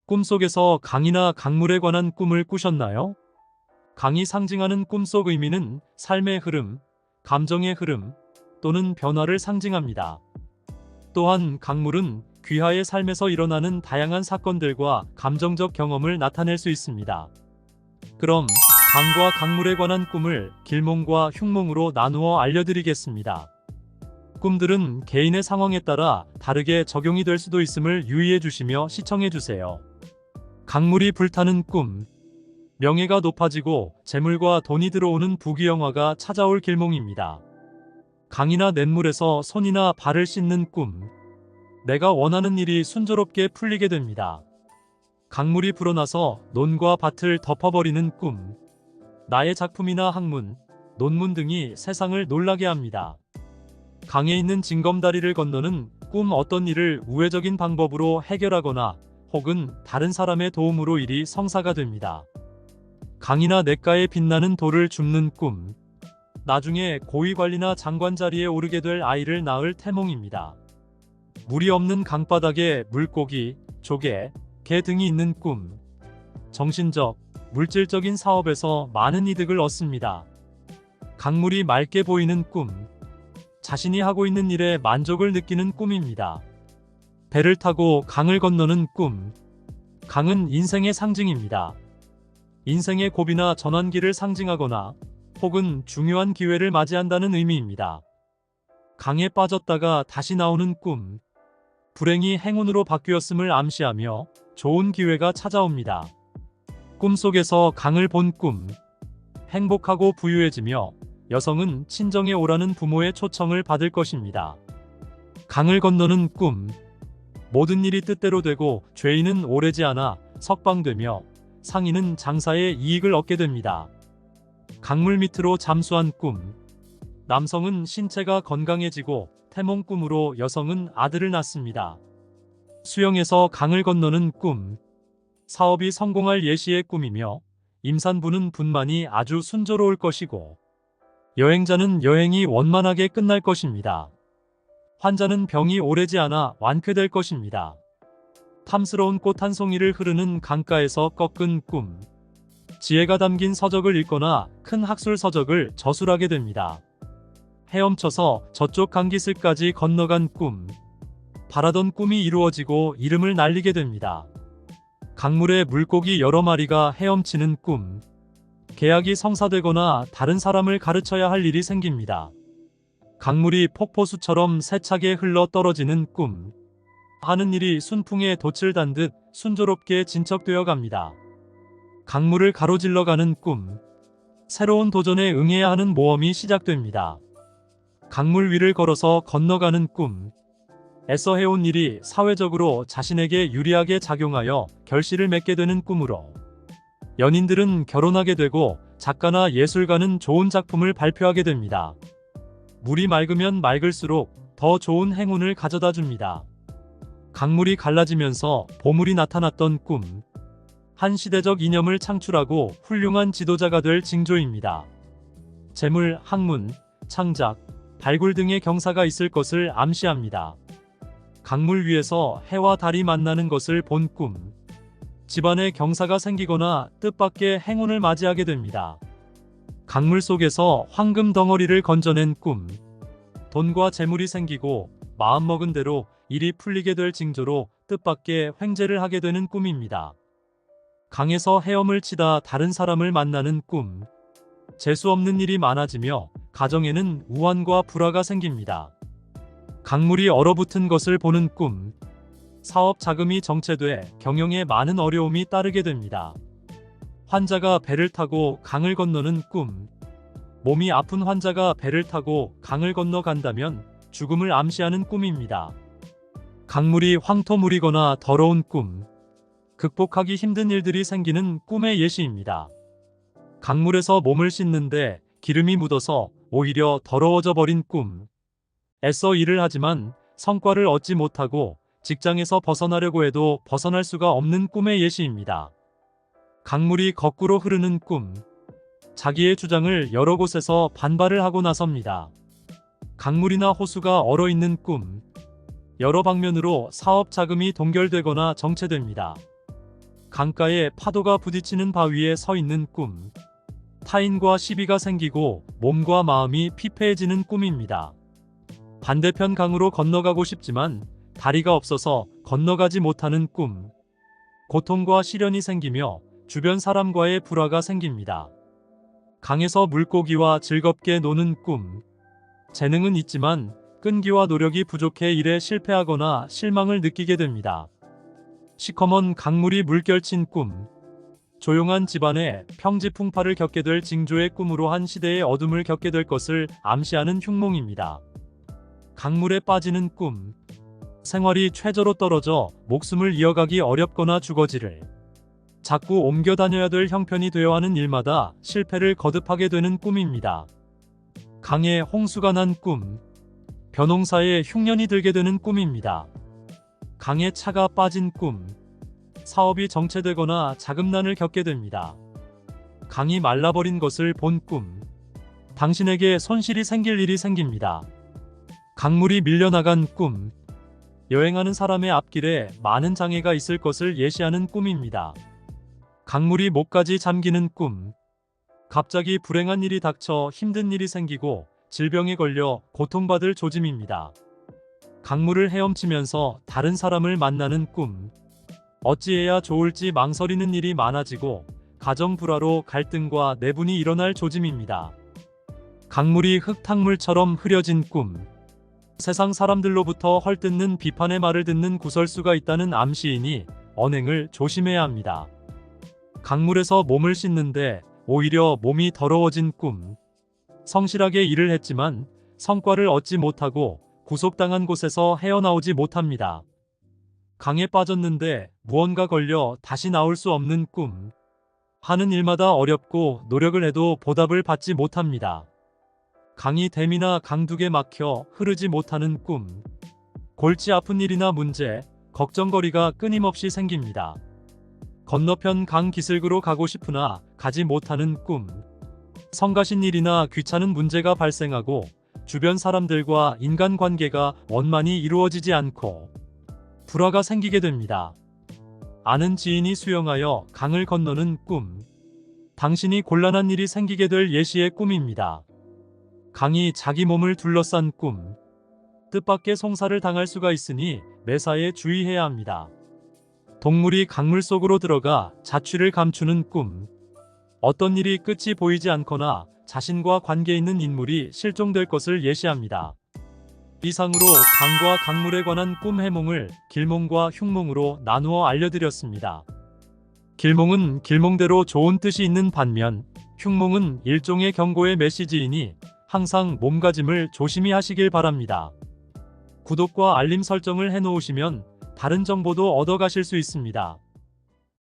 꿈속에서 강이나 강물에 관한 꿈을 꾸셨나요? 강이 상징하는 꿈속 의미는 삶의 흐름, 감정의 흐름 또는 변화를 상징합니다. 또한 강물은 귀하의 삶에서 일어나는 다양한 사건들과 감정적 경험을 나타낼 수 있습니다. 그럼 강과 강물에 관한 꿈을 길몽과 흉몽으로 나누어 알려드리겠습니다. 꿈들은 개인의 상황에 따라 다르게 적용이 될 수도 있음을 유의해 주시며 시청해 주세요. 강물이 불타는 꿈. 명예가 높아지고 재물과 돈이 들어오는 부귀영화가 찾아올 길몽입니다. 강이나 냇물에서 손이나 발을 씻는 꿈. 내가 원하는 일이 순조롭게 풀리게 됩니다. 강물이 불어나서 논과 밭을 덮어버리는 꿈. 나의 작품이나 학문, 논문 등이 세상을 놀라게 합니다. 강에 있는 징검다리를 건너는 꿈. 어떤 일을 우회적인 방법으로 해결하거나 혹은 다른 사람의 도움으로 일이 성사가 됩니다. 강이나 냇가에 빛나는 돌을 줍는 꿈. 나중에 고위관리나 장관 자리에 오르게 될 아이를 낳을 태몽입니다. 물이 없는 강바닥에 물고기, 조개, 개 등이 있는 꿈. 정신적, 물질적인 사업에서 많은 이득을 얻습니다. 강물이 맑게 보이는 꿈. 자신이 하고 있는 일에 만족을 느끼는 꿈입니다. 배를 타고 강을 건너는 꿈. 강은 인생의 상징입니다. 인생의 고비나 전환기를 상징하거나 혹은 중요한 기회를 맞이한다는 의미입니다. 강에 빠졌다가 다시 나오는 꿈. 불행이 행운으로 바뀌었음을 암시하며 좋은 기회가 찾아옵니다. 꿈속에서 강을 본 꿈. 행복하고 부유해지며 여성은 친정에 오라는 부모의 초청을 받을 것입니다. 강을 건너는 꿈. 모든 일이 뜻대로 되고 죄인은 오래지 않아 석방되며 상인은 장사에 이익을 얻게 됩니다. 강물 밑으로 잠수한 꿈. 남성은 신체가 건강해지고 태몽 꿈으로 여성은 아들을 낳습니다. 수영에서 강을 건너는 꿈. 사업이 성공할 예시의 꿈이며 임산부는 분만이 아주 순조로울 것이고 여행자는 여행이 원만하게 끝날 것입니다. 환자는 병이 오래지 않아 완쾌될 것입니다. 탐스러운 꽃 한 송이를 흐르는 강가에서 꺾은 꿈. 지혜가 담긴 서적을 읽거나 큰 학술 서적을 저술하게 됩니다. 헤엄쳐서 저쪽 강기슭까지 건너간 꿈. 바라던 꿈이 이루어지고 이름을 날리게 됩니다. 강물에 물고기 여러 마리가 헤엄치는 꿈. 계약이 성사되거나 다른 사람을 가르쳐야 할 일이 생깁니다. 강물이 폭포수처럼 세차게 흘러 떨어지는 꿈. 하는 일이 순풍에 돛을 단 듯 순조롭게 진척되어 갑니다. 강물을 가로질러 가는 꿈. 새로운 도전에 응해야 하는 모험이 시작됩니다. 강물 위를 걸어서 건너가는 꿈. 애써 해온 일이 사회적으로 자신에게 유리하게 작용하여 결실을 맺게 되는 꿈으로 연인들은 결혼하게 되고 작가나 예술가는 좋은 작품을 발표하게 됩니다. 물이 맑으면 맑을수록 더 좋은 행운을 가져다 줍니다. 강물이 갈라지면서 보물이 나타났던 꿈. 한 시대적 이념을 창출하고 훌륭한 지도자가 될 징조입니다. 재물, 학문, 창작, 발굴 등의 경사가 있을 것을 암시합니다. 강물 위에서 해와 달이 만나는 것을 본 꿈. 집안에 경사가 생기거나 뜻밖의 행운을 맞이하게 됩니다. 강물 속에서 황금 덩어리를 건져낸 꿈. 돈과 재물이 생기고 마음먹은 대로 일이 풀리게 될 징조로 뜻밖의 횡재를 하게 되는 꿈입니다. 강에서 헤엄을 치다 다른 사람을 만나는 꿈. 재수 없는 일이 많아지며 가정에는 우환과 불화가 생깁니다. 강물이 얼어붙은 것을 보는 꿈. 사업 자금이 정체돼 경영에 많은 어려움이 따르게 됩니다. 환자가 배를 타고 강을 건너는 꿈. 몸이 아픈 환자가 배를 타고 강을 건너간다면 죽음을 암시하는 꿈입니다. 강물이 황토물이거나 더러운 꿈. 극복하기 힘든 일들이 생기는 꿈의 예시입니다. 강물에서 몸을 씻는데 기름이 묻어서 오히려 더러워져 버린 꿈. 애써 일을 하지만 성과를 얻지 못하고 직장에서 벗어나려고 해도 벗어날 수가 없는 꿈의 예시입니다. 강물이 거꾸로 흐르는 꿈. 자기의 주장을 여러 곳에서 반발을 하고 나섭니다. 강물이나 호수가 얼어있는 꿈. 여러 방면으로 사업 자금이 동결되거나 정체됩니다. 강가에 파도가 부딪히는 바위에 서 있는 꿈. 타인과 시비가 생기고 몸과 마음이 피폐해지는 꿈입니다. 반대편 강으로 건너가고 싶지만 다리가 없어서 건너가지 못하는 꿈. 고통과 시련이 생기며 주변 사람과의 불화가 생깁니다. 강에서 물고기와 즐겁게 노는 꿈. 재능은 있지만 끈기와 노력이 부족해 일에 실패하거나 실망을 느끼게 됩니다. 시커먼 강물이 물결친 꿈. 조용한 집안에 평지풍파를 겪게 될 징조의 꿈으로 한 시대의 어둠을 겪게 될 것을 암시하는 흉몽입니다. 강물에 빠지는 꿈. 생활이 최저로 떨어져 목숨을 이어가기 어렵거나 주거지를 자꾸 옮겨 다녀야 될 형편이 되어 하는 일마다 실패를 거듭하게 되는 꿈입니다. 강에 홍수가 난 꿈. 벼농사에 흉년이 들게 되는 꿈입니다. 강에 차가 빠진 꿈. 사업이 정체되거나 자금난을 겪게 됩니다. 강이 말라버린 것을 본 꿈. 당신에게 손실이 생길 일이 생깁니다. 강물이 밀려나간 꿈. 여행하는 사람의 앞길에 많은 장애가 있을 것을 예시하는 꿈입니다. 강물이 목까지 잠기는 꿈. 갑자기 불행한 일이 닥쳐 힘든 일이 생기고 질병에 걸려 고통받을 조짐입니다. 강물을 헤엄치면서 다른 사람을 만나는 꿈. 어찌해야 좋을지 망설이는 일이 많아지고 가정 불화로 갈등과 내분이 일어날 조짐입니다. 강물이 흙탕물처럼 흐려진 꿈. 세상 사람들로부터 헐뜯는 비판의 말을 듣는 구설수가 있다는 암시이니 언행을 조심해야 합니다. 강물에서 몸을 씻는데 오히려 몸이 더러워진 꿈. 성실하게 일을 했지만 성과를 얻지 못하고 구속당한 곳에서 헤어나오지 못합니다. 강에 빠졌는데 무언가 걸려 다시 나올 수 없는 꿈. 하는 일마다 어렵고 노력을 해도 보답을 받지 못합니다. 강이 댐이나 강둑에 막혀 흐르지 못하는 꿈. 골치 아픈 일이나 문제, 걱정거리가 끊임없이 생깁니다. 건너편 강 기슭으로 가고 싶으나 가지 못하는 꿈. 성가신 일이나 귀찮은 문제가 발생하고 주변 사람들과 인간관계가 원만히 이루어지지 않고 불화가 생기게 됩니다. 아는 지인이 수영하여 강을 건너는 꿈. 당신이 곤란한 일이 생기게 될 예시의 꿈입니다. 강이 자기 몸을 둘러싼 꿈. 뜻밖의 송사를 당할 수가 있으니 매사에 주의해야 합니다. 동물이 강물 속으로 들어가 자취를 감추는 꿈. 어떤 일이 끝이 보이지 않거나 자신과 관계 있는 인물이 실종될 것을 예시합니다. 이상으로 강과 강물에 관한 꿈 해몽을 길몽과 흉몽으로 나누어 알려드렸습니다. 길몽은 길몽대로 좋은 뜻이 있는 반면 흉몽은 일종의 경고의 메시지이니 항상 몸가짐을 조심히 하시길 바랍니다. 구독과 알림 설정을 해놓으시면 다른 정보도 얻어가실 수 있습니다.